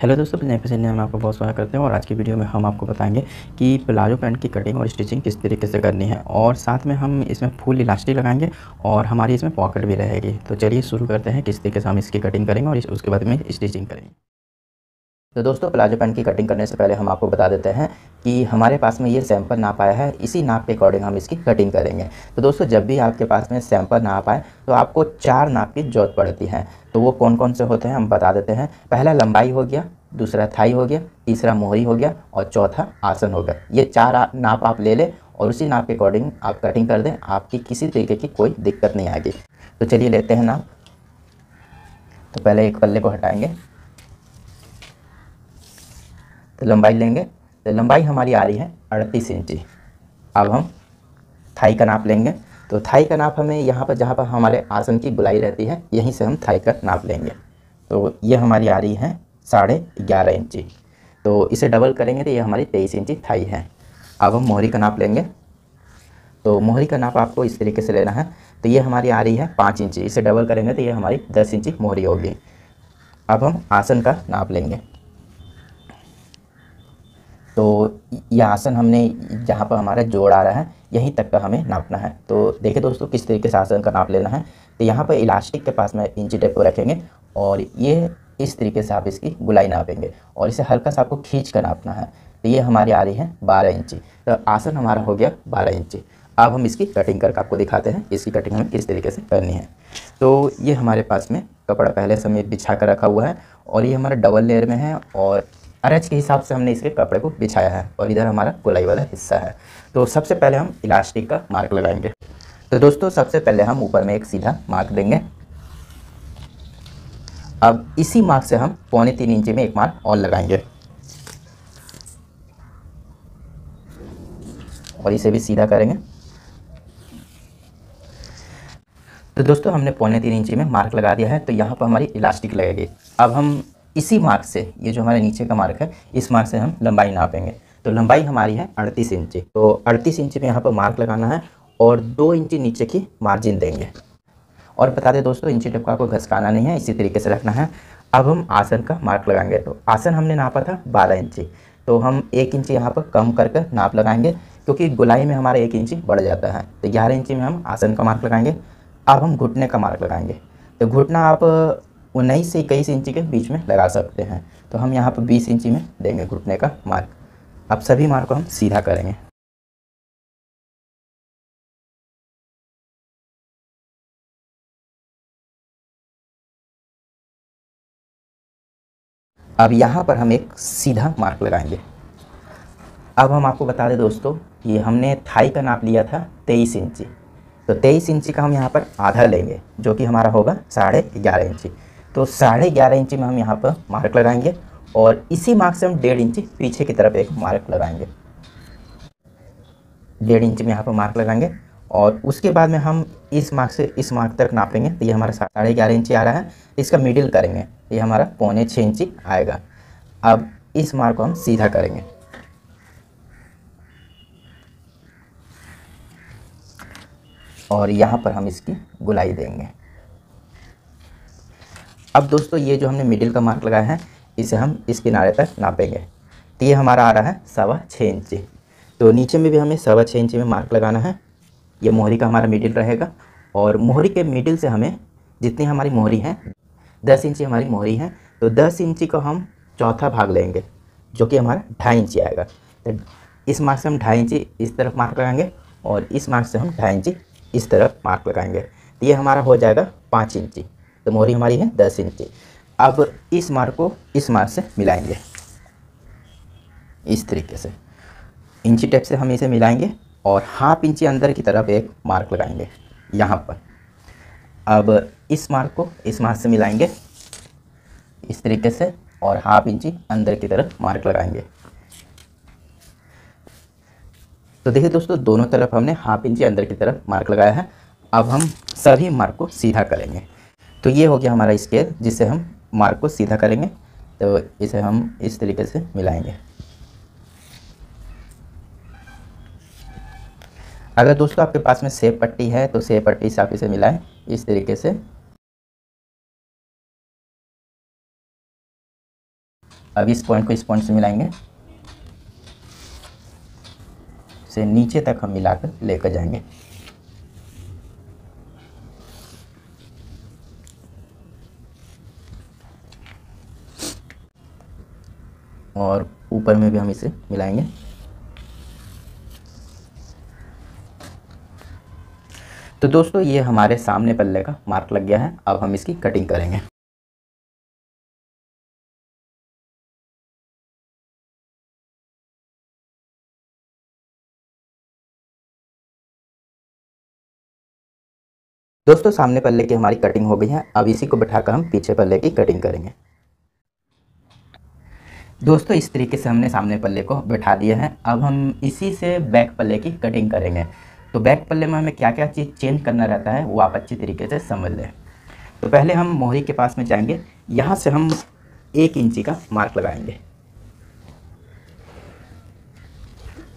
Hello दोस्तों, नए पसंद में आपका बहुत स्वागत करते हैं। और आज की वीडियो में हम आपको बताएंगे कि प्लाजो पैंट की कटिंग और स्टिचिंग किस तरीके से करनी है, और साथ में हम इसमें फुल इलास्टिक लगाएंगे और हमारी इसमें पॉकेट भी रहेगी। तो चलिए शुरू करते हैं किस तरीके से हम इसकी कटिंग करेंगे और उसके बाद में स्टिचिंग करेंगे। तो दोस्तों, प्लाजो पैंट की कटिंग करने से पहले हम आपको बता देते हैं कि हमारे पास में ये सैंपल नाप आया है, इसी नाप के अकॉर्डिंग हम इसकी कटिंग करेंगे। तो दोस्तों, जब भी आपके पास में सैंपल नाप आए तो आपको 4 नाप की ज़रूरत पड़ती है। तो वो कौन कौन से होते हैं हम बता देते हैं। पहला लंबाई हो गया, दूसरा थाई हो गया, तीसरा मोहरी हो गया और चौथा आसन हो गया। ये 4 नाप आप ले लें और उसी नाप के अकॉर्डिंग आप कटिंग कर दें, आपकी किसी तरीके की कोई दिक्कत नहीं आएगी। तो चलिए लेते हैं नाप। तो पहले एक पल्ले को हटाएंगे, तो लंबाई लेंगे। तो लंबाई हमारी आ रही है 38 इंची। अब हम थाई का नाप लेंगे। तो थाई का नाप हमें यहाँ पर जहाँ पर हमारे आसन की गोलाई रहती है, यहीं से हम थाई का नाप लेंगे। तो ये हमारी आ रही है 11.5 इंची। तो इसे डबल करेंगे तो ये हमारी 23 इंची थाई है। अब हम मोहरी का नाप लेंगे। तो मोहरी का नाप आपको इस तरीके से लेना है। तो ये हमारी आ रही है 5 इंची। इसे डबल करेंगे तो ये हमारी 10 इंची मोहरी होगी। अब हम आसन का नाप लेंगे। तो यह आसन हमने जहाँ पर हमारा जोड़ आ रहा है यहीं तक का हमें नापना है। तो देखिए दोस्तों, किस तरीके से आसन का नाप लेना है। तो यहाँ पर इलास्टिक के पास में इंची टेप को रखेंगे और ये इस तरीके से आप इसकी गुलाई नापेंगे और इसे हल्का सा आपको खींच कर नापना है। तो ये हमारी आ रही है 12 इंची। तो आसन हमारा हो गया 12 इंची। अब हम इसकी कटिंग करके आपको दिखाते हैं इसकी कटिंग हमें किस तरीके से करनी है। तो ये हमारे पास में कपड़ा पहले से हमें बिछा कर रखा हुआ है और ये हमारा डबल लेयर में है और अरज के हिसाब से हमने इसके कपड़े को बिछाया है और इधर हमारा गोलाई वाला हिस्सा है। तो सबसे पहले हम इलास्टिक का मार्क लगाएंगे। तो दोस्तों, सबसे पहले हम ऊपर में एक सीधा मार्क देंगे। अब इसी मार्क से हम 3.25 इंची में एक मार्क और लगाएंगे और इसे भी सीधा करेंगे। तो दोस्तों, हमने 3.25 इंची में मार्क लगा दिया है। तो यहाँ पर हमारी इलास्टिक लगेगी। अब हम इसी मार्क से, ये जो हमारे नीचे का मार्क है, इस मार्क से हम लंबाई नापेंगे। तो लंबाई हमारी है 38 इंची। तो 38 इंची में यहाँ पर मार्क लगाना है और 2 इंची नीचे की मार्जिन देंगे। और बता दें दोस्तों, इंची टेप को आपको घसकाना नहीं है, इसी तरीके से रखना है। अब हम आसन का मार्क लगाएंगे। तो आसन हमने नापा था 12 इंची। तो हम 1 इंची यहाँ पर कम करके नाप लगाएंगे, क्योंकि गोलाई में हमारा 1 इंची बढ़ जाता है। तो 11 इंची में हम आसन का मार्क लगाएंगे। अब हम घुटने का मार्क लगाएंगे। तो घुटना आप 19 से 21 इंची के बीच में लगा सकते हैं। तो हम यहाँ पर 20 इंची में देंगे घुटने का मार्क। अब सभी मार्क को हम सीधा करेंगे। अब यहाँ पर हम एक सीधा मार्क लगाएंगे। अब हम आपको बता दें दोस्तों कि हमने थाई का नाप लिया था 23 इंची। तो 23 इंची का हम यहाँ पर आधा लेंगे, जो कि हमारा होगा 11.5 इंची। तो 11.5 इंची में हम यहाँ पर मार्क लगाएंगे और इसी मार्क से हम 1.5 इंची पीछे की तरफ एक मार्क लगाएंगे। 1.5 इंची में यहाँ पर मार्क लगाएंगे और उसके बाद में हम इस मार्क से इस मार्क तक नापेंगे। तो ये हमारा 11.5 इंची आ रहा है। इसका मिडिल करेंगे, ये हमारा 6.25 इंची आएगा। अब इस मार्क को हम सीधा करेंगे और यहाँ पर हम इसकी गुलाई देंगे। अब दोस्तों, ये जो हमने मिडिल का मार्क लगाया है, इसे हम इस किनारे तक नापेंगे। तो ये हमारा आ रहा है 6.25 इंची। तो नीचे में भी हमें 6.25 इंची में मार्क लगाना है। ये मोहरी का हमारा मिडिल रहेगा और मोहरी के मिडिल से हमें, जितनी हमारी मोहरी है 10 इंची हमारी मोहरी है, तो 10 इंची को हम चौथा भाग लेंगे, जो कि हमारा 2.5 इंची आएगा। तो इस मार्क से हम 2.5 इंची इस तरफ मार्क लगाएंगे और इस मार्क से हम 2.5 इंची इस तरफ मार्क लगाएंगे। तो ये हमारा हो जाएगा 5 इंची। तो मोहरी हमारी है 10 इंची। अब इस मार्क को इस मार्क से मिलाएंगे इस तरीके से। इंची टेप से हम इसे मिलाएंगे और 1/2 इंची अंदर की तरफ एक मार्क लगाएंगे यहाँ पर। अब इस मार्क को इस मार्क से मिलाएंगे इस तरीके से और 1/2 इंची अंदर की तरफ मार्क लगाएंगे। तो देखिए दोस्तों, दोनों तरफ हमने 1/2 इंची अंदर की तरफ मार्क लगाया है। अब हम सभी मार्क को सीधा करेंगे। तो ये हो गया हमारा स्केल, जिससे हम मार्क को सीधा करेंगे। तो इसे हम इस तरीके से मिलाएंगे। अगर दोस्तों आपके पास में सेब पट्टी है तो सेब पट्टी से आप इसे मिलाएं इस तरीके से। अब इस पॉइंट को इस पॉइंट से मिलाएंगे, से नीचे तक हम मिलाकर लेकर जाएंगे। और ऊपर में भी हम इसे मिलाएंगे। तो दोस्तों ये हमारे सामने पल्ले का मार्क लग गया है। अब हम इसकी कटिंग करेंगे। दोस्तों सामने पल्ले की हमारी कटिंग हो गई है। अब इसी को बैठाकर हम पीछे पल्ले की कटिंग करेंगे। दोस्तों इस तरीके से हमने सामने पल्ले को बैठा दिया है। अब हम इसी से बैक पल्ले की कटिंग करेंगे। तो बैक पल्ले में हमें क्या क्या चीज़ चेंज करना रहता है वो आप अच्छी तरीके से समझ लें। तो पहले हम मोहरी के पास में जाएंगे, यहाँ से हम 1 इंची का मार्क लगाएंगे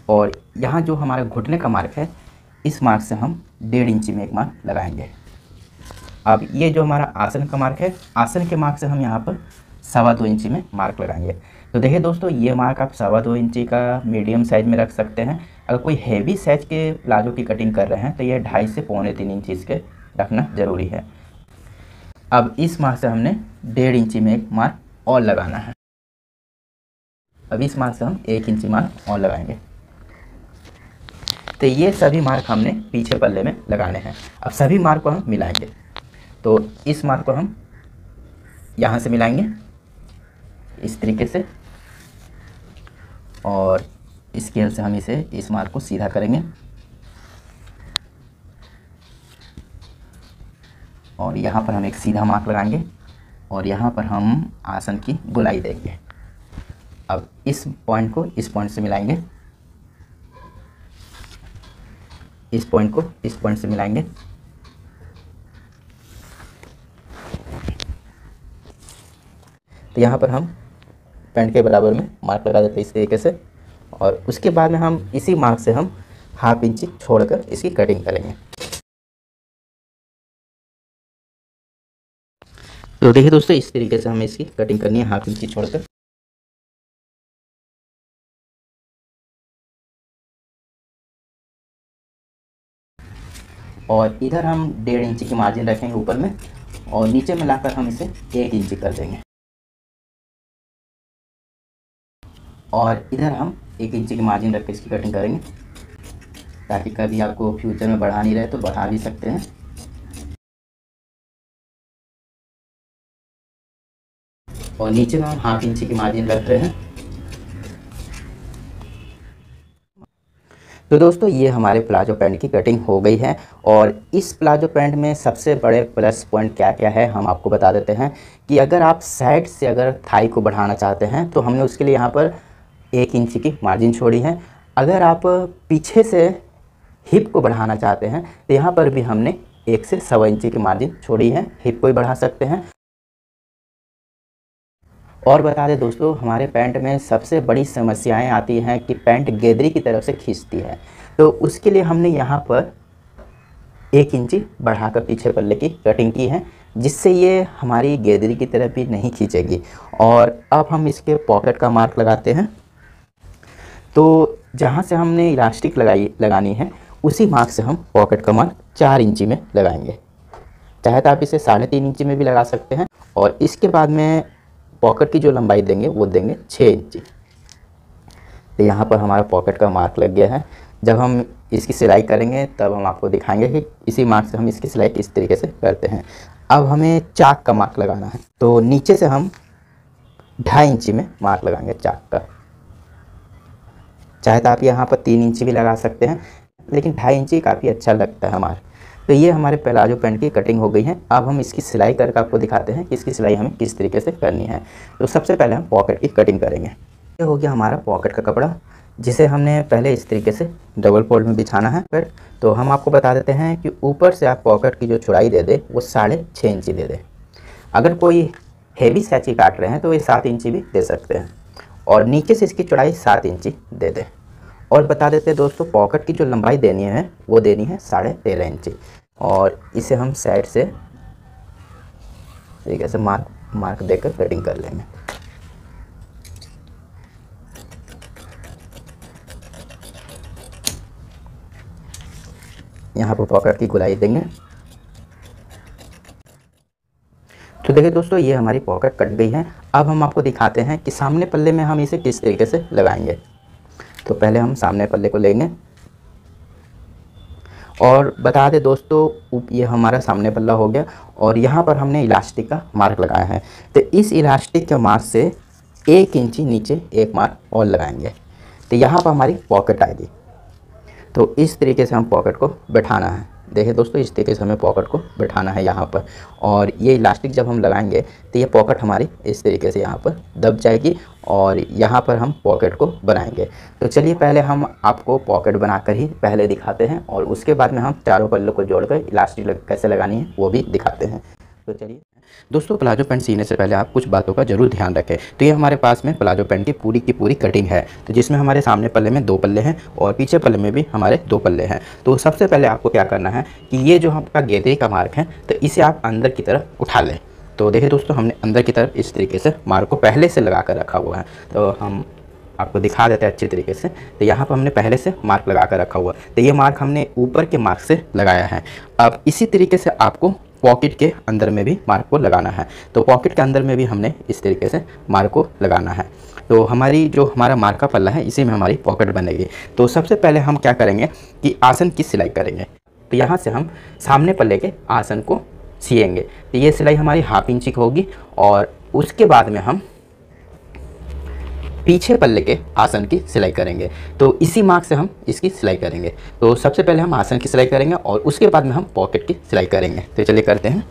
और यहाँ जो हमारा घुटने का मार्क है इस मार्क से हम 1.5 इंची में एक मार्क लगाएंगे। अब ये जो हमारा आसन का मार्क है, आसन के मार्क से हम यहाँ पर 2.25 इंची में मार्क लगाएंगे। तो देखिए दोस्तों ये मार्क आप 2.25 इंची का मीडियम साइज़ में रख सकते हैं। अगर कोई हैवी साइज के प्लाजो की कटिंग कर रहे हैं तो ये 2.5 से 2.25 इंची इसके रखना ज़रूरी है। अब इस मार्क से हमने 1.5 इंची में एक मार्क और लगाना है। अब इस मार्क से हम 1 इंची मार्क और लगाएंगे। तो ये सभी मार्क हमने पीछे पल्ले में लगाने हैं। अब सभी मार्क को हम मिलाएंगे। तो इस मार्क को हम यहाँ से मिलाएंगे इस तरीके से और स्केल से हम इस मार्क को सीधा करेंगे और यहाँ पर हम एक सीधा मार्क लगाएंगे और यहाँ पर हम आसन की गोलाई देंगे। अब इस पॉइंट को इस पॉइंट से मिलाएंगे, इस पॉइंट को इस पॉइंट से मिलाएंगे तो यहाँ पर हम पैंट के बराबर में मार्क लगा देते हैं इस तरीके से और उसके बाद में हम इसी मार्क से हम 1/2 इंची छोड़कर इसकी कटिंग करेंगे। तो देखिए दोस्तों इस तरीके से हमें इसकी कटिंग करनी है 1/2 इंची छोड़कर। और इधर हम 1.5 इंची की मार्जिन रखेंगे ऊपर में और नीचे में लाकर हम इसे 1 इंची कर देंगे और इधर हम 1 इंची की मार्जिन रख के इसकी कटिंग करेंगे ताकि कभी आपको फ्यूचर में बढ़ानी रहे तो बढ़ा भी सकते हैं। और नीचे में हम 1/2 इंची की मार्जिन रख रहे हैं। तो दोस्तों ये हमारे प्लाजो पैंट की कटिंग हो गई है और इस प्लाजो पैंट में सबसे बड़े प्लस पॉइंट क्या क्या है हम आपको बता देते हैं कि अगर आप साइड से अगर थाई को बढ़ाना चाहते हैं तो हमने उसके लिए यहाँ पर 1 इंची की मार्जिन छोड़ी है। अगर आप पीछे से हिप को बढ़ाना चाहते हैं तो यहाँ पर भी हमने 1 से 1.25 इंची की मार्जिन छोड़ी है, हिप को भी बढ़ा सकते हैं। और बता दें दोस्तों हमारे पैंट में सबसे बड़ी समस्याएं आती हैं कि पैंट गेदरी की तरफ से खींचती है, तो उसके लिए हमने यहाँ पर 1 इंची बढ़ाकर पीछे पल्ले की कटिंग की है जिससे ये हमारी गेदरी की तरफ भी नहीं खींचेगी। और अब हम इसके पॉकेट का मार्क लगाते हैं। तो जहाँ से हमने इलास्टिक लगानी है उसी मार्क से हम पॉकेट का मार्क 4 इंची में लगाएंगे। चाहे तो आप इसे 3.5 इंची में भी लगा सकते हैं और इसके बाद में पॉकेट की जो लंबाई देंगे वो देंगे 6 इंची। तो यहाँ पर हमारा पॉकेट का मार्क लग गया है। जब हम इसकी सिलाई करेंगे तब हम आपको दिखाएंगे कि इसी मार्क से हम इसकी सिलाई किस तरीके से करते हैं। अब हमें चाक का मार्क लगाना है तो नीचे से हम 2.5 इंची में मार्क लगाएंगे चाक का। चाहे तो आप यहाँ पर 3 इंची भी लगा सकते हैं लेकिन 2.5 इंची काफ़ी अच्छा लगता है हमारा। तो ये हमारे प्लाजो पैंट की कटिंग हो गई है। अब हम इसकी सिलाई करके आपको दिखाते हैं कि इसकी सिलाई हमें किस तरीके से करनी है। तो सबसे पहले हम पॉकेट की कटिंग करेंगे। ये हो गया हमारा पॉकेट का कपड़ा जिसे हमने पहले इस तरीके से डबल फोल्ड में बिछाना है। फिर तो हम आपको बता देते हैं कि ऊपर से आप पॉकेट की जो चौड़ाई दे दे वो 6.5 इंची दे दे। अगर कोई हेवी साइज की काट रहे हैं तो ये 7 इंची भी दे सकते हैं और नीचे से इसकी चौड़ाई 7 इंची दे दे। और बता देते हैं दोस्तों पॉकेट की जो लंबाई देनी है वो देनी है 13.5 इंची और इसे हम साइड से तरीके से मार्क देकर कटिंग कर लेंगे। यहाँ पर पॉकेट की गुलाई देंगे। तो देखिए दोस्तों, ये हमारी पॉकेट कट गई है। अब हम आपको दिखाते हैं कि सामने पल्ले में हम इसे किस तरीके से लगाएंगे। तो पहले हम सामने पल्ले को लेंगे और बता दें दोस्तों, ये हमारा सामने पल्ला हो गया और यहाँ पर हमने इलास्टिक का मार्क लगाया है। तो इस इलास्टिक के मार्क से 1 इंची नीचे एक मार्क और लगाएंगे, तो यहाँ पर हमारी पॉकेट आएगी। तो इस तरीके से हम पॉकेट को बैठाना है। देखिए दोस्तों, इस तरीके से हमें पॉकेट को बैठाना है यहाँ पर, और ये इलास्टिक जब हम लगाएंगे तो ये पॉकेट हमारी इस तरीके से यहाँ पर दब जाएगी और यहाँ पर हम पॉकेट को बनाएंगे। तो चलिए पहले हम आपको पॉकेट बनाकर ही पहले दिखाते हैं और उसके बाद में हम चारों पल्लों को जोड़कर इलास्टिक कैसे लगानी है वो भी दिखाते हैं। तो चलिए दोस्तों, प्लाजो पैंट सीने से पहले आप कुछ बातों का जरूर ध्यान रखें। तो ये हमारे पास में प्लाजो पैंट की पूरी कटिंग है, तो जिसमें हमारे सामने पल्ले में 2 पल्ले हैं और पीछे पल्ले में भी हमारे 2 पल्ले हैं। तो सबसे पहले आपको क्या करना है कि ये जो आपका गेंदे का मार्क है, तो इसे आप अंदर की तरफ उठा लें। तो देखिए दोस्तों, हमने अंदर की तरफ इस तरीके से मार्क को पहले से लगा कर रखा हुआ है। तो हम आपको दिखा देते हैं अच्छी तरीके से। तो यहाँ पर हमने पहले से मार्क लगा कर रखा हुआ है, तो ये मार्क हमने ऊपर के मार्क से लगाया है। अब इसी तरीके से आपको पॉकेट के अंदर में भी मार्क को लगाना है। तो पॉकेट के अंदर में भी हमने इस तरीके से मार्क को लगाना है। तो हमारा मार्क का पल्ला है, इसी में हमारी पॉकेट बनेगी। तो सबसे पहले हम क्या करेंगे कि आसन की सिलाई करेंगे। तो यहाँ से हम सामने पल्ले के आसन को सिएंगे। तो ये सिलाई हमारी 1/2 इंची की होगी और उसके बाद में हम पीछे पल्ले के आसन की सिलाई करेंगे। तो इसी मार्क से हम इसकी सिलाई करेंगे। तो सबसे पहले हम आसन की सिलाई करेंगे और उसके बाद में हम पॉकेट की सिलाई करेंगे। तो चलिए करते हैं।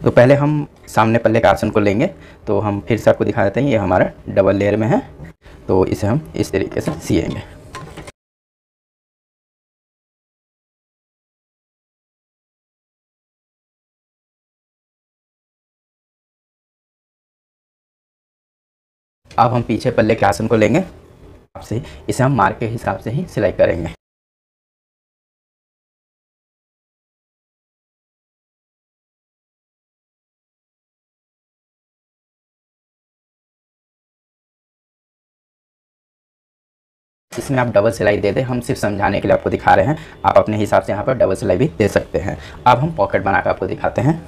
तो पहले हम सामने पल्ले के आसन को लेंगे। तो हम फिर से आपको दिखा देते हैं, ये हमारा डबल लेयर में है, तो इसे हम इस तरीके से सिएंगे। अब हम पीछे पल्ले के आसन को लेंगे, आपसे इसे हम मार्क के हिसाब से ही सिलाई करेंगे। इसमें आप डबल सिलाई दे दें, हम सिर्फ समझाने के लिए आपको दिखा रहे हैं। आप अपने हिसाब से यहाँ पर डबल सिलाई भी दे सकते हैं। अब हम पॉकेट बनाकर आपको दिखाते हैं।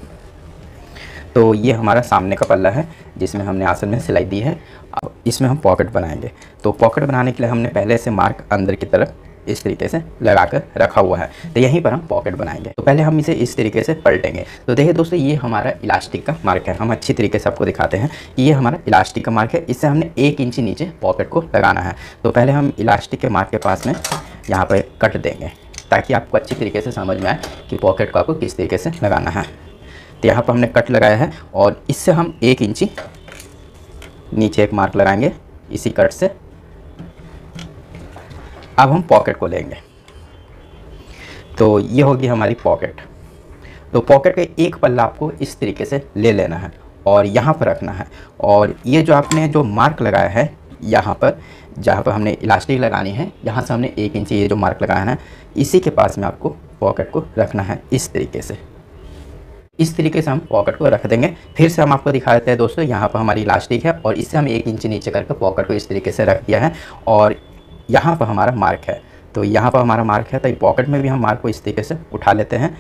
तो ये हमारा सामने का पल्ला है जिसमें हमने आसन में सिलाई दी है। अब इसमें हम पॉकेट बनाएंगे। तो पॉकेट बनाने के लिए हमने पहले से मार्क अंदर की तरफ इस तरीके से लगा कर रखा हुआ है, तो यहीं पर हम पॉकेट बनाएंगे। तो पहले हम इसे इस तरीके से पलटेंगे। तो देखिए दोस्तों, ये हमारा इलास्टिक का मार्क है। हम अच्छी तरीके से आपको दिखाते हैं कि ये हमारा इलास्टिक का मार्क है। इससे हमने 1 इंची नीचे पॉकेट को लगाना है। तो पहले हम इलास्टिक के मार्क के पास में यहाँ पर कट देंगे ताकि आपको अच्छी तरीके से समझ में आए कि पॉकेट को आपको किस तरीके से लगाना है। तो यहाँ पर हमने कट लगाया है और इससे हम 1 इंची नीचे एक मार्क लगाएंगे इसी कट से। अब हम पॉकेट को लेंगे। तो ये होगी हमारी पॉकेट। तो पॉकेट का एक पल्ला आपको इस तरीके से ले लेना है और यहाँ पर रखना है। और ये जो आपने जो मार्क लगाया है यहाँ पर, जहाँ पर हमने इलास्टिक लगानी है, यहाँ से हमने 1 इंची ये जो मार्क लगाया है, इसी के पास में आपको पॉकेट को रखना है इस तरीके से। इस तरीके से हम पॉकेट को रख देंगे। फिर से हम आपको दिखा देते हैं दोस्तों, यहाँ पर हमारी इलास्टिक है और इससे हम 1 इंची नीचे करके पॉकेट को इस तरीके से रख दिया है और यहाँ पर हमारा मार्क है। तो यहाँ पर हमारा मार्क है, तो पॉकेट में भी हम मार्क को इस तरीके से उठा लेते हैं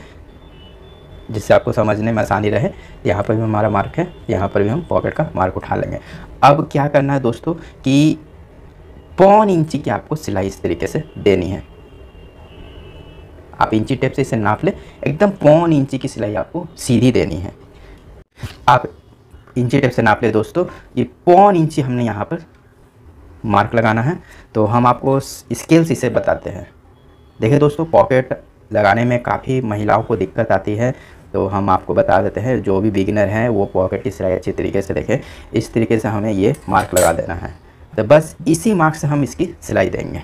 जिससे आपको समझने में आसानी रहे। यहाँ पर भी हमारा मार्क है, यहाँ पर भी हम पॉकेट का मार्क उठा लेंगे। अब क्या करना है दोस्तों कि 1/4 इंची की आपको सिलाई इस तरीके से देनी है। आप इंची टेप से इसे नाप ले, एकदम 1/4 इंची की सिलाई आपको सीधी देनी है। आप इंची टेप से नाप ले दोस्तों, ये 1/4 इंची हमने यहाँ पर मार्क लगाना है। तो हम आपको स्केल से इसे बताते हैं। देखिए दोस्तों, पॉकेट लगाने में काफ़ी महिलाओं को दिक्कत आती है, तो हम आपको बता देते हैं। जो भी बिगिनर हैं वो पॉकेट की सिलाई अच्छी तरीके से देखें। इस तरीके से हमें ये मार्क लगा देना है। तो बस इसी मार्क से हम इसकी सिलाई देंगे।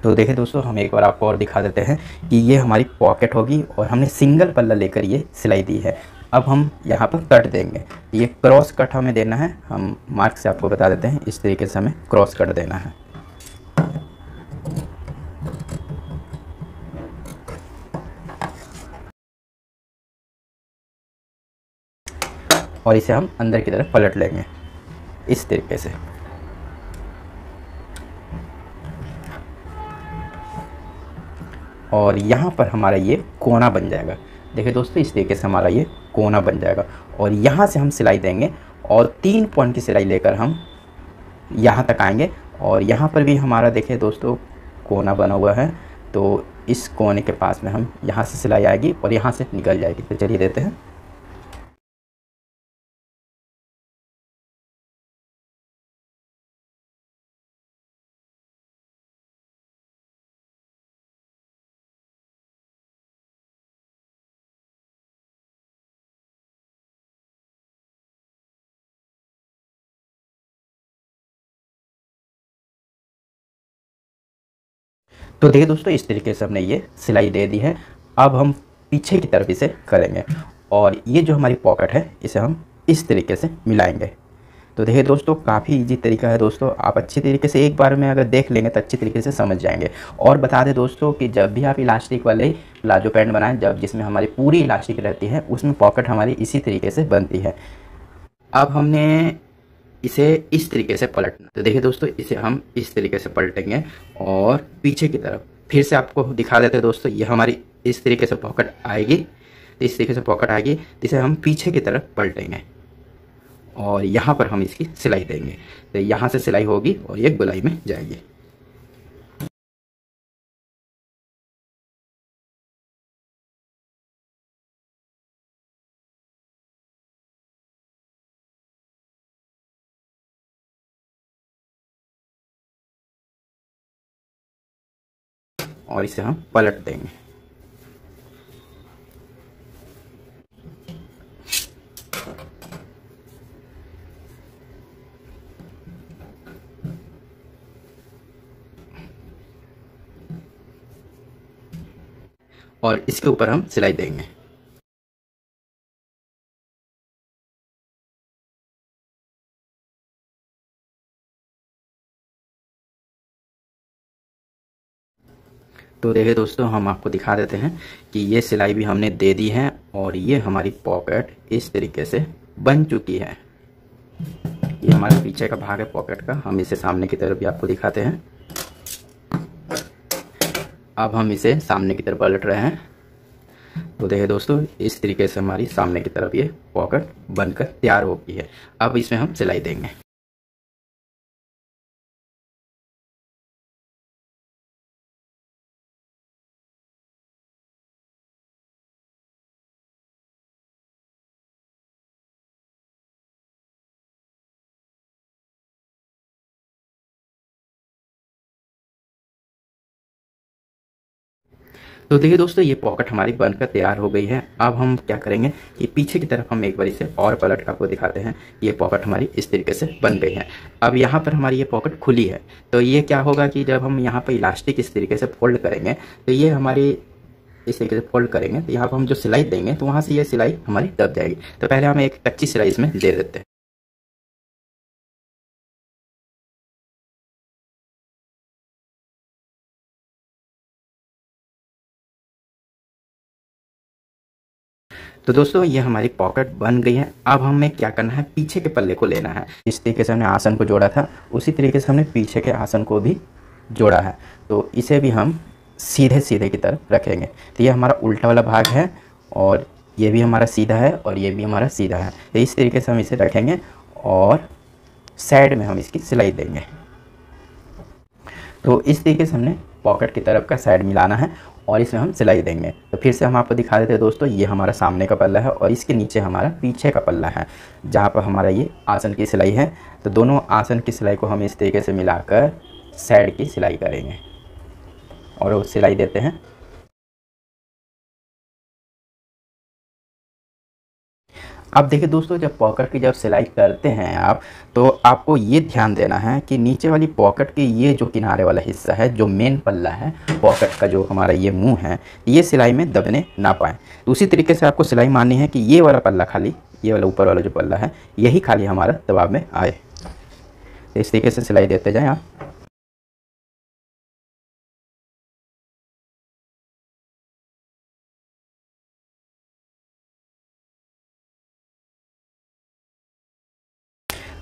तो देखिए दोस्तों, हम एक बार आपको और दिखा देते हैं कि ये हमारी पॉकेट होगी और हमने सिंगल पल्ला लेकर ये सिलाई दी है। अब हम यहाँ पर कट देंगे। ये क्रॉस कट हमें देना है, हम मार्क से आपको बता देते हैं। इस तरीके से हमें क्रॉस कट देना है। और इसे हम अंदर की तरफ पलट लेंगे इस तरीके से। और यहाँ पर हमारा ये कोना बन जाएगा। देखिए दोस्तों, इस तरीके से हमारा ये कोना बन जाएगा। और यहाँ से हम सिलाई देंगे और 3 पॉइंट की सिलाई लेकर हम यहाँ तक आएंगे। और यहाँ पर भी हमारा देखिए दोस्तों कोना बना हुआ है, तो इस कोने के पास में हम यहाँ से सिलाई आएगी और यहाँ से निकल जाएगी। तो चलिए देते हैं। तो देखिए दोस्तों, इस तरीके से हमने ये सिलाई दे दी है। अब हम पीछे की तरफ इसे करेंगे और ये जो हमारी पॉकेट है इसे हम इस तरीके से मिलाएंगे। तो देखिए दोस्तों, काफ़ी इजी तरीका है दोस्तों। आप अच्छी तरीके से एक बार में अगर देख लेंगे तो अच्छी तरीके से समझ जाएंगे। और बता दें दोस्तों कि जब भी आप इलास्टिक वाले प्लाजो पैंट बनाएं, जब जिसमें हमारी पूरी इलास्टिक रहती है, उसमें पॉकेट हमारी इसी तरीके से बनती है। अब हमने इसे इस तरीके से पलटना। तो देखिए दोस्तों, इसे हम इस तरीके से पलटेंगे और पीछे की तरफ फिर से आपको दिखा देते हैं दोस्तों। ये हमारी इस तरीके से पॉकेट आएगी। तो इस तरीके से पॉकेट आएगी, इसे हम पीछे की तरफ पलटेंगे और यहाँ पर हम इसकी सिलाई देंगे। तो यहाँ से सिलाई होगी और ये गोलाई में जाएगी। और इसे हम पलट देंगे। और इसके ऊपर हम सिलाई देंगे। तो देखिए दोस्तों, हम आपको दिखा देते हैं कि ये सिलाई भी हमने दे दी है और ये हमारी पॉकेट इस तरीके से बन चुकी है। ये हमारा पीछे का भाग है पॉकेट का। हम इसे सामने की तरफ भी आपको दिखाते हैं। अब हम इसे सामने की तरफ पलट रहे हैं। तो देखिए दोस्तों, इस तरीके से हमारी सामने की तरफ ये पॉकेट बनकर तैयार हो गई है। अब इसमें हम सिलाई देंगे। तो देखिए दोस्तों, ये पॉकेट हमारी बनकर तैयार हो गई है। अब हम क्या करेंगे कि पीछे की तरफ हम एक बार इसे और पलट कर आपको दिखाते हैं। ये पॉकेट हमारी इस तरीके से बन गई है। अब यहाँ पर हमारी ये पॉकेट खुली है। तो ये क्या होगा कि जब हम यहाँ पर इलास्टिक इस तरीके से फोल्ड करेंगे तो ये हमारी इस तरीके से फोल्ड करेंगे, तो यहाँ पर हम जो सिलाई देंगे तो वहाँ से ये सिलाई हमारी दब जाएगी। तो पहले हम एक कच्ची सिलाई इसमें दे देते हैं। तो दोस्तों, ये हमारी पॉकेट बन गई है। अब हमें क्या करना है, पीछे के पल्ले को लेना है। इस तरीके से हमने आसन को जोड़ा था, उसी तरीके से हमने पीछे के आसन को भी जोड़ा है। तो इसे भी हम सीधे सीधे की तरफ रखेंगे। तो ये हमारा उल्टा वाला भाग है और ये भी हमारा सीधा है और ये भी हमारा सीधा है। तो इस तरीके से हम इसे रखेंगे और साइड में हम इसकी सिलाई देंगे। तो इस तरीके से हमने पॉकेट की तरफ का साइड मिलाना है और इसमें हम सिलाई देंगे। तो फिर से हम आपको दिखा देते हैं दोस्तों, ये हमारा सामने का पल्ला है और इसके नीचे हमारा पीछे का पल्ला है, जहाँ पर हमारा ये आसन की सिलाई है। तो दोनों आसन की सिलाई को हम इस तरीके से मिलाकर साइड की सिलाई करेंगे और वो सिलाई देते हैं। अब देखिए दोस्तों, जब पॉकेट की जब सिलाई करते हैं आप, तो आपको ये ध्यान देना है कि नीचे वाली पॉकेट की ये जो किनारे वाला हिस्सा है, जो मेन पल्ला है पॉकेट का, जो हमारा ये मुंह है, ये सिलाई में दबने ना पाए। तो उसी तरीके से आपको सिलाई मारनी है कि ये वाला पल्ला खाली, ये वाला ऊपर वाला जो पल्ला है, यही खाली हमारा दबाव में आए। तो इस तरीके से सिलाई देते जाएँ आप।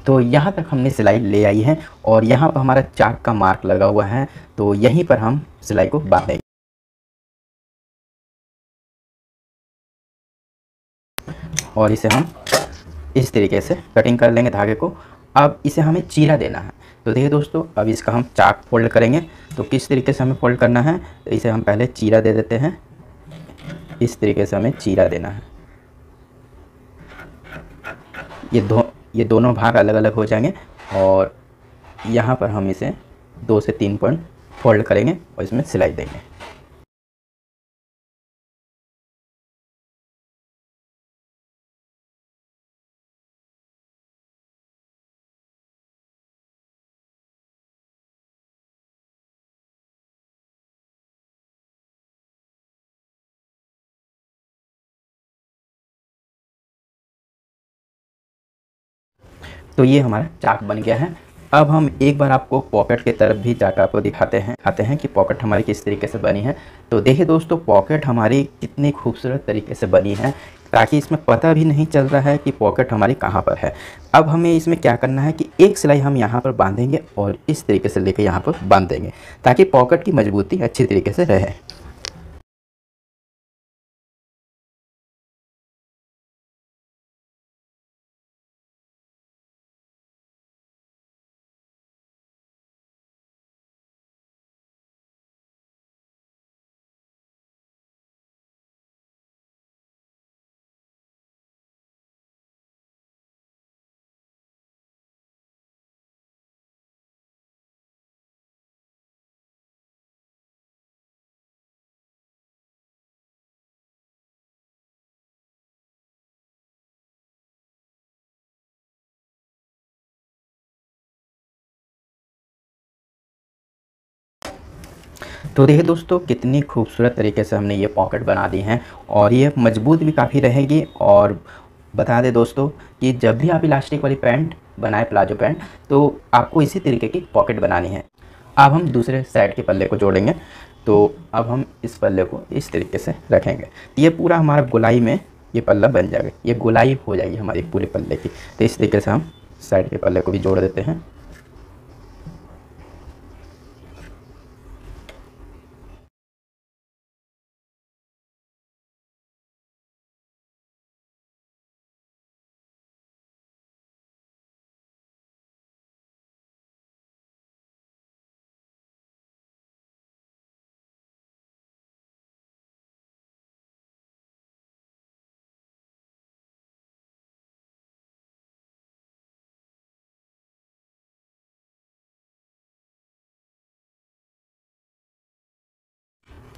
तो यहाँ तक हमने सिलाई ले आई है और यहाँ पर हमारा चाक का मार्क लगा हुआ है, तो यहीं पर हम सिलाई को बांधेंगे और इसे हम इस तरीके से कटिंग कर लेंगे धागे को। अब इसे हमें चीरा देना है। तो देखिए दोस्तों, अब इसका हम चाक फोल्ड करेंगे। तो किस तरीके से हमें फोल्ड करना है, तो इसे हम पहले चीरा दे देते हैं। इस तरीके से हमें चीरा देना है। ये दोनों भाग अलग अलग हो जाएंगे और यहाँ पर हम इसे 2 से 3 पॉइंट फोल्ड करेंगे और इसमें सिलाई देंगे। तो ये हमारा चाक बन गया है। अब हम एक बार आपको पॉकेट की तरफ भी जाकर आपको दिखाते हैं कि पॉकेट हमारी किस तरीके से बनी है। तो देखिए दोस्तों, पॉकेट हमारी कितनी खूबसूरत तरीके से बनी है, ताकि इसमें पता भी नहीं चल रहा है कि पॉकेट हमारी कहाँ पर है। अब हमें इसमें क्या करना है कि एक सिलाई हम यहाँ पर बांधेंगे और इस तरीके से लेकर यहाँ पर बांध देंगे, ताकि पॉकेट की मजबूती अच्छी तरीके से रहे। तो देखिए दोस्तों, कितनी खूबसूरत तरीके से हमने ये पॉकेट बना दी हैं और ये मजबूत भी काफ़ी रहेगी। और बता दें दोस्तों कि जब भी आप इलास्टिक वाली पैंट बनाए, प्लाजो पैंट, तो आपको इसी तरीके की पॉकेट बनानी है। अब हम दूसरे साइड के पल्ले को जोड़ेंगे। तो अब हम इस पल्ले को इस तरीके से रखेंगे। ये पूरा हमारा गोलाई में ये पल्ला बन जाएगा, ये गोलाई हो जाएगी हमारी पूरे पल्ले की। तो इस तरीके से हम साइड के पल्ले को भी जोड़ देते हैं।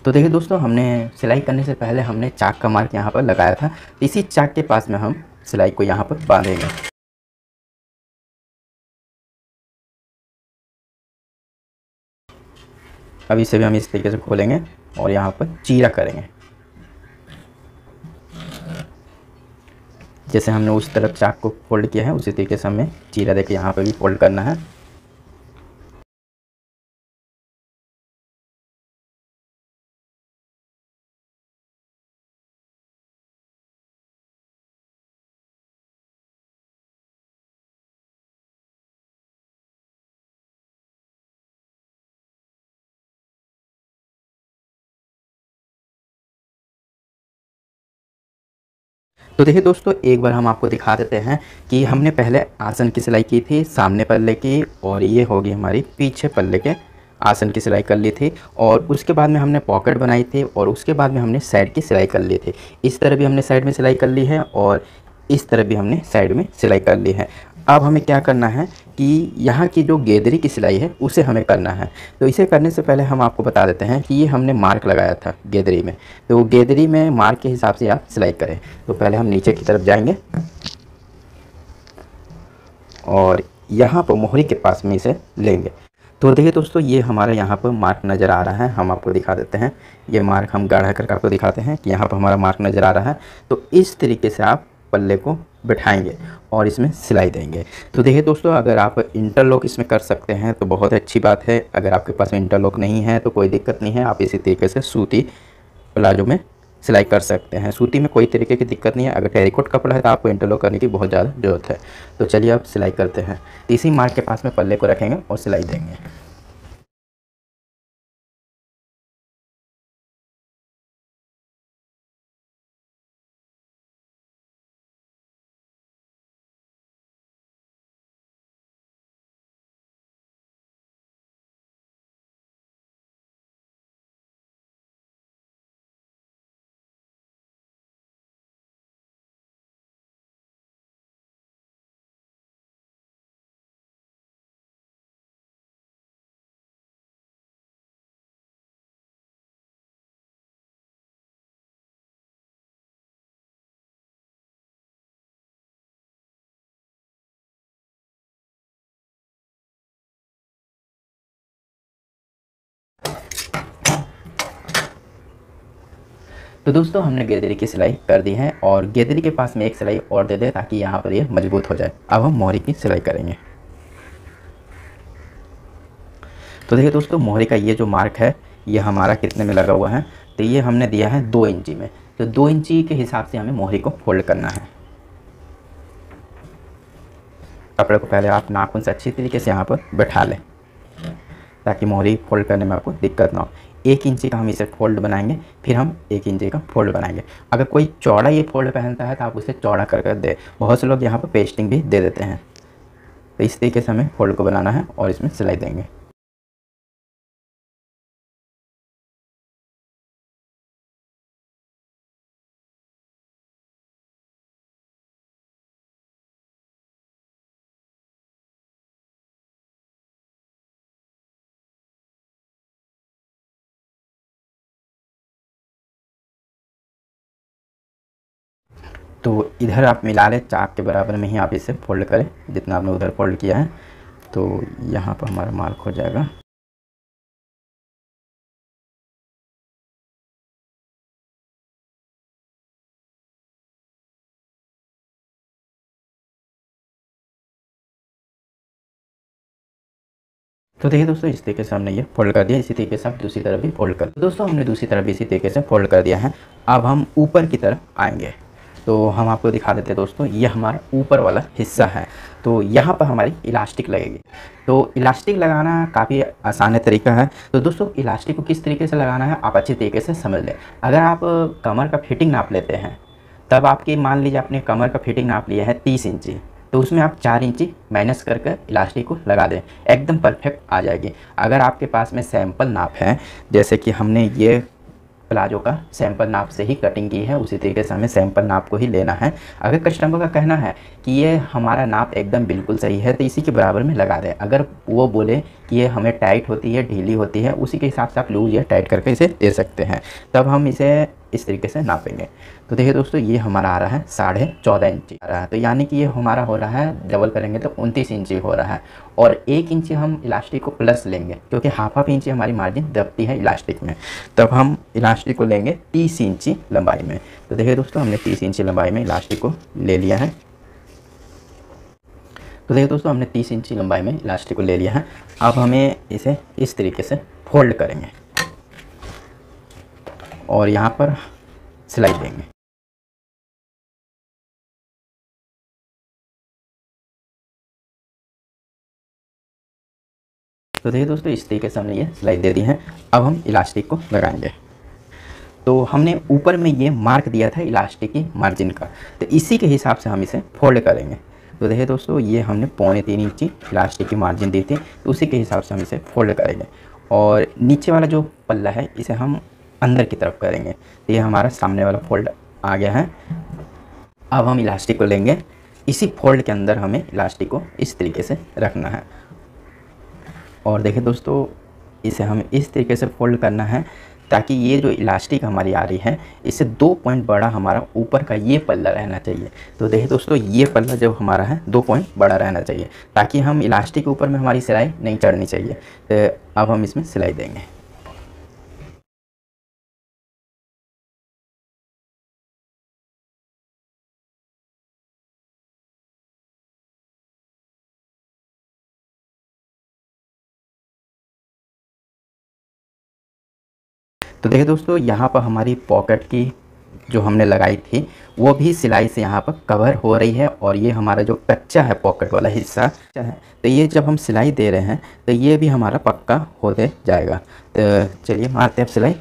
तो देखिए दोस्तों, हमने सिलाई करने से पहले हमने चाक का मार्क यहाँ पर लगाया था। इसी चाक के पास में हम सिलाई को यहाँ पर बांधेंगे। अब इसे भी हम इस तरीके से खोलेंगे और यहाँ पर चीरा करेंगे। जैसे हमने उस तरफ चाक को फोल्ड किया है, उसी तरीके से हमें चीरा देके यहाँ पर भी फोल्ड करना है। तो देखिए दोस्तों, एक बार हम आपको दिखा देते हैं कि हमने पहले आसन की सिलाई की थी सामने पल्ले की, और ये होगी हमारी पीछे पल्ले के आसन की सिलाई कर ली थी। और उसके बाद में हमने पॉकेट बनाई थी और उसके बाद में हमने साइड की सिलाई कर ली थी। इस तरह भी हमने साइड में सिलाई कर ली है और इस तरह भी हमने साइड में सिलाई कर ली है। अब हमें क्या करना है कि यहाँ की जो गेदरी की सिलाई है उसे हमें करना है। तो इसे करने से पहले हम आपको बता देते हैं कि ये हमने मार्क लगाया था गेदरी में, तो गेदरी में मार्क के हिसाब से आप सिलाई करें। तो पहले हम नीचे की तरफ जाएंगे और यहाँ पर मोहरी के पास में इसे लेंगे। तो देखिए दोस्तों, ये हमारे यहाँ पर मार्क नज़र आ रहा है, हम आपको दिखा देते हैं। ये मार्क हम गाढ़ा करके आपको दिखाते हैं कि यहाँ पर हमारा मार्क नज़र आ रहा है। तो इस तरीके से आप पल्ले को बिठाएंगे और इसमें सिलाई देंगे। तो देखिए दोस्तों, अगर आप इंटरलॉक इसमें कर सकते हैं तो बहुत अच्छी बात है। अगर आपके पास में इंटरलॉक नहीं है तो कोई दिक्कत नहीं है, आप इसी तरीके से सूती प्लाजो में सिलाई कर सकते हैं। सूती में कोई तरीके की दिक्कत नहीं है। अगर टेरिकोट कपड़ा है तो आपको इंटरलॉक करने की बहुत ज़्यादा ज़रूरत है। तो चलिए आप सिलाई करते हैं। तो इसी मार्क के पास में पल्ले को रखेंगे और सिलाई देंगे। तो दोस्तों, हमने गेदरी की सिलाई कर दी है और गेदरी के पास में एक सिलाई और दे दें ताकि यहाँ पर ये मजबूत हो जाए। अब हम मोहरी की सिलाई करेंगे। तो देखिए दोस्तों, मोहरी का ये जो मार्क है ये हमारा कितने में लगा हुआ है, तो ये हमने दिया है 2 इंची में। तो 2 इंची के हिसाब से हमें मोहरी को फोल्ड करना है। कपड़े को पहले आप नाखून से अच्छी तरीके से यहाँ पर बैठा लें ताकि मोहरी फोल्ड करने में आपको दिक्कत ना हो। 1 इंची का हम इसे फोल्ड बनाएंगे, फिर हम 1 इंची का फोल्ड बनाएंगे। अगर कोई चौड़ा ये फोल्ड पहनता है तो आप उसे चौड़ा कर कर दे। बहुत से लोग यहाँ पर पेस्टिंग भी दे देते हैं। तो इस तरीके से हमें फोल्ड को बनाना है और इसमें सिलाई देंगे। तो इधर आप मिला लें, चाक के बराबर में ही आप इसे फोल्ड करें जितना आपने उधर फोल्ड किया है। तो यहाँ पर हमारा मार्क हो जाएगा। तो देखिए दोस्तों, इस तरीके से हमने ये फोल्ड कर दिया। इसी तरीके से आप दूसरी तरफ भी फोल्ड कर तो दोस्तों, हमने दूसरी तरफ भी इसी तरीके से फोल्ड कर दिया है। अब हम ऊपर की तरफ आएंगे तो हम आपको दिखा देते हैं दोस्तों, ये हमारा ऊपर वाला हिस्सा है। तो यहाँ पर हमारी इलास्टिक लगेगी। तो इलास्टिक लगाना काफ़ी आसान तरीका है। तो दोस्तों, इलास्टिक को किस तरीके से लगाना है आप अच्छी तरीके से समझ लें। अगर आप कमर का फिटिंग नाप लेते हैं, तब आपकी मान लीजिए आपने कमर का फिटिंग नाप लिया है 30 इंची, तो उसमें आप 4 इंची माइनस कर कर इलास्टिक को लगा दें, एकदम परफेक्ट आ जाएगी। अगर आपके पास में सैंपल नाप है, जैसे कि हमने ये प्लाजो का सैंपल नाप से ही कटिंग की है, उसी तरीके से हमें सैंपल नाप को ही लेना है। अगर कस्टमर का कहना है कि ये हमारा नाप एकदम बिल्कुल सही है तो इसी के बराबर में लगा दें। अगर वो बोले कि ये हमें टाइट होती है, ढीली होती है, उसी के हिसाब से आप लूज या टाइट करके इसे दे सकते हैं। तब हम इसे इस तरीके से नापेंगे। तो देखिए दोस्तों, ये हमारा आ रहा है 14.5 इंची आ रहा है। तो यानी कि ये हमारा हो रहा है, डबल करेंगे तो 29 इंची हो रहा है। और 1 इंची हम इलास्टिक को प्लस लेंगे क्योंकि हाफ इंची हमारी मार्जिन दबती है इलास्टिक में। तब हम इलास्टिक को लेंगे 30 इंची लंबाई में। तो देखिए दोस्तों, हमने 30 इंची लंबाई में इलास्टिक को ले लिया है। तो देखिए दोस्तों, हमने 30 इंची लंबाई में इलास्टिक को ले लिया है। अब हमें इसे इस तरीके से फोल्ड करेंगे और यहाँ पर सिलाई देंगे। तो देखिए दोस्तों, इस तरीके से हमने ये सिलाई दे दी है। अब हम इलास्टिक को लगाएंगे। तो हमने ऊपर में ये मार्क दिया था इलास्टिक की मार्जिन का, तो इसी के हिसाब से हम इसे फोल्ड करेंगे। तो देखिए दोस्तों, ये हमने 3.25 इंची इलास्टिक की मार्जिन दी थी, तो उसी के हिसाब से हम इसे फोल्ड करेंगे। और नीचे वाला जो पल्ला है इसे हम अंदर की तरफ करेंगे। तो ये हमारा सामने वाला फोल्ड आ गया है। अब हम इलास्टिक को लेंगे, इसी फोल्ड के अंदर हमें इलास्टिक को इस तरीके से रखना है। और देखिए दोस्तों, इसे हमें इस तरीके से फोल्ड करना है ताकि ये जो इलास्टिक हमारी आ रही है इससे 2 पॉइंट बड़ा हमारा ऊपर का ये पल्ला रहना चाहिए। तो देखिए दोस्तों, ये पल्ला जो हमारा है 2 पॉइंट बड़ा रहना चाहिए, ताकि हम इलास्टिक के ऊपर में हमारी सिलाई नहीं चढ़नी चाहिए। तो अब हम इसमें सिलाई देंगे। तो देखिए दोस्तों, यहाँ पर हमारी पॉकेट की जो हमने लगाई थी वो भी सिलाई से यहाँ पर कवर हो रही है, और ये हमारा जो कच्चा है पॉकेट वाला हिस्सा है, तो ये जब हम सिलाई दे रहे हैं तो ये भी हमारा पक्का होते जाएगा। तो चलिए मारते हैं अब सिलाई।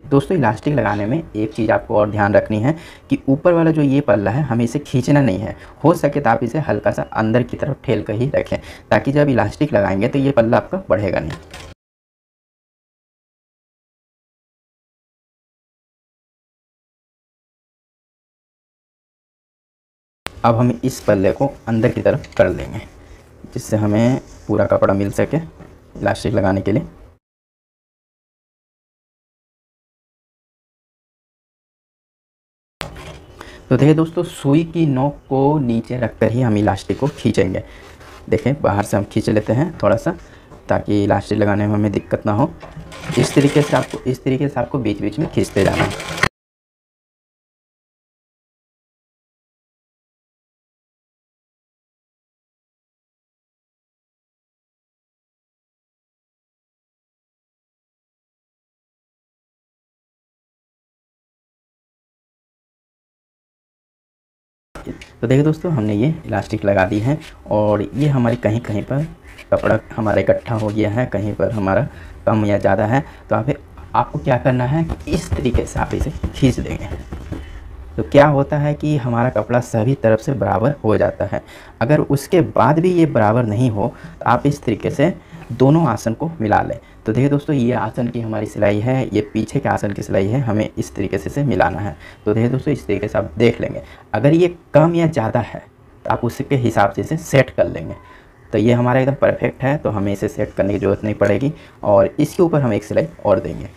दोस्तों, इलास्टिक लगाने में एक चीज़ आपको और ध्यान रखनी है कि ऊपर वाला जो ये पल्ला है हमें इसे खींचना नहीं है। हो सके तो आप इसे हल्का सा अंदर की तरफ ठेल कर ही रखें, ताकि जब इलास्टिक लगाएंगे तो ये पल्ला आपका बढ़ेगा नहीं। अब हम इस पल्ले को अंदर की तरफ कर लेंगे, जिससे हमें पूरा कपड़ा मिल सके इलास्टिक लगाने के लिए। तो देखिए दोस्तों, सुई की नोक को नीचे रखकर ही हम इलास्टिक को खींचेंगे। देखें, बाहर से हम खींच लेते हैं थोड़ा सा, ताकि इलास्टिक लगाने में हमें दिक्कत ना हो। इस तरीके से आपको बीच बीच में खींचते जाना है। तो देखिए दोस्तों, हमने ये इलास्टिक लगा दी है, और ये हमारी कहीं कहीं पर कपड़ा हमारा इकट्ठा हो गया है, कहीं पर हमारा कम या ज़्यादा है। तो आपको क्या करना है, इस तरीके से आप इसे खींच देंगे। तो क्या होता है कि हमारा कपड़ा सभी तरफ से बराबर हो जाता है। अगर उसके बाद भी ये बराबर नहीं हो तो आप इस तरीके से दोनों आसन को मिला लें। तो देखिए दोस्तों, ये आसन की हमारी सिलाई है, ये पीछे के आसन की सिलाई है, हमें इस तरीके से इसे मिलाना है। तो देखिए दोस्तों, इस तरीके से आप देख लेंगे। अगर ये कम या ज़्यादा है तो आप उसके हिसाब से इसे सेट कर लेंगे। तो ये हमारा एकदम परफेक्ट है, तो हमें इसे सेट करने की ज़रूरत नहीं पड़ेगी। और इसके ऊपर हम एक सिलाई और देंगे।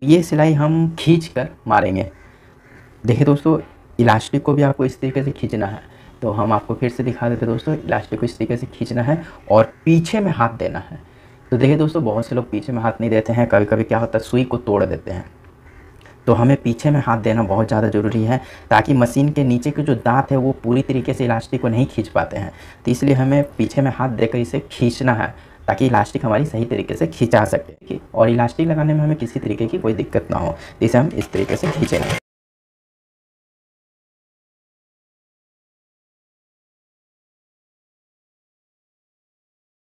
ये सिलाई हम खींच कर मारेंगे। देखिए दोस्तों, इलास्टिक को भी आपको इस तरीके से खींचना है। तो हम आपको फिर से दिखा देते हैं दोस्तों, इलास्टिक को इस तरीके से खींचना है और पीछे में हाथ देना है। तो देखिए दोस्तों, बहुत से लोग पीछे में हाथ नहीं देते हैं, कभी कभी क्या होता है सुई को तोड़ देते हैं। तो हमें पीछे में हाथ देना बहुत ज़्यादा ज़रूरी है, ताकि मशीन के नीचे के जो दांत है वो पूरी तरीके से इलास्टिक को नहीं खींच पाते हैं। तो इसलिए हमें पीछे में हाथ देकर इसे खींचना है, ताकि इलास्टिक हमारी सही तरीके से खींचा सके, और इलास्टिक लगाने में हमें किसी तरीके की कोई दिक्कत ना हो। इसे हम इस तरीके से खींचेंगे।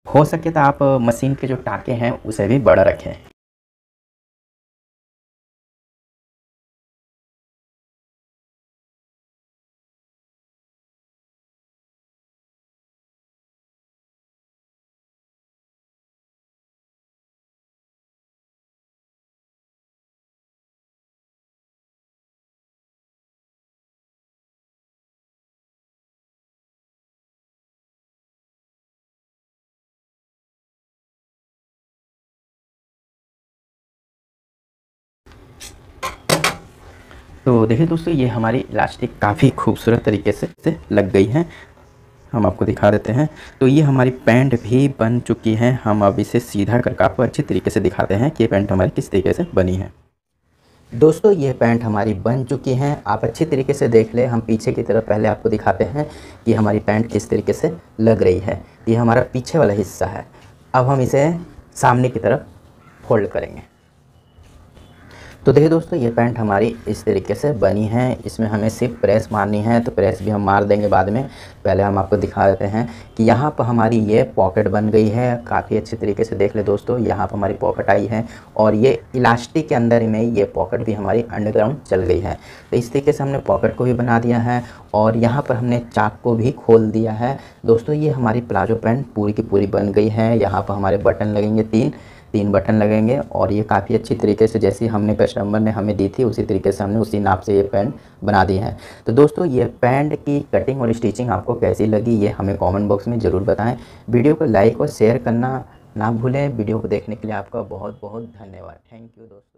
हो सके तो आप मशीन के जो टाँके हैं उसे भी बड़ा रखें। तो देखिए दोस्तों, ये हमारी इलास्टिक काफ़ी खूबसूरत तरीके से लग गई है। हम आपको दिखा देते हैं। तो ये हमारी पैंट भी बन चुकी है। हम अब इसे सीधा करके आपको अच्छी तरीके से दिखाते हैं कि ये पैंट हमारी किस तरीके से बनी है। दोस्तों, ये पैंट हमारी बन चुकी है। आप अच्छी तरीके से देख लें। हम पीछे की तरफ पहले आपको दिखाते हैं कि हमारी पैंट किस तरीके से लग रही है। ये हमारा पीछे वाला हिस्सा है। अब हम इसे सामने की तरफ फोल्ड करेंगे। तो देखिए दोस्तों, ये पैंट हमारी इस तरीके से बनी है। इसमें हमें सिर्फ प्रेस मारनी है, तो प्रेस भी हम मार देंगे बाद में। पहले हम आपको दिखा देते हैं कि यहाँ पर हमारी ये पॉकेट बन गई है। काफ़ी अच्छे तरीके से देख ले दोस्तों, यहाँ पर हमारी पॉकेट आई है, और ये इलास्टिक के अंदर में ये पॉकेट भी हमारी अंडरग्राउंड चल गई है। तो इस तरीके से हमने पॉकेट को भी बना दिया है, और यहाँ पर हमने चाक को भी खोल दिया है। दोस्तों, ये हमारी प्लाजो पैंट पूरी की पूरी बन गई है। यहाँ पर हमारे बटन लगेंगे 3, 3 बटन लगेंगे और ये काफ़ी अच्छी तरीके से जैसी हमने कस्टमर ने हमें दी थी उसी तरीके से हमने उसी नाप से ये पैंट बना दी है। तो दोस्तों ये पैंट की कटिंग और स्टिचिंग आपको कैसी लगी ये हमें कमेंट बॉक्स में ज़रूर बताएं। वीडियो को लाइक और शेयर करना ना भूलें। वीडियो को देखने के लिए आपका बहुत बहुत धन्यवाद। थैंक यू दोस्तों।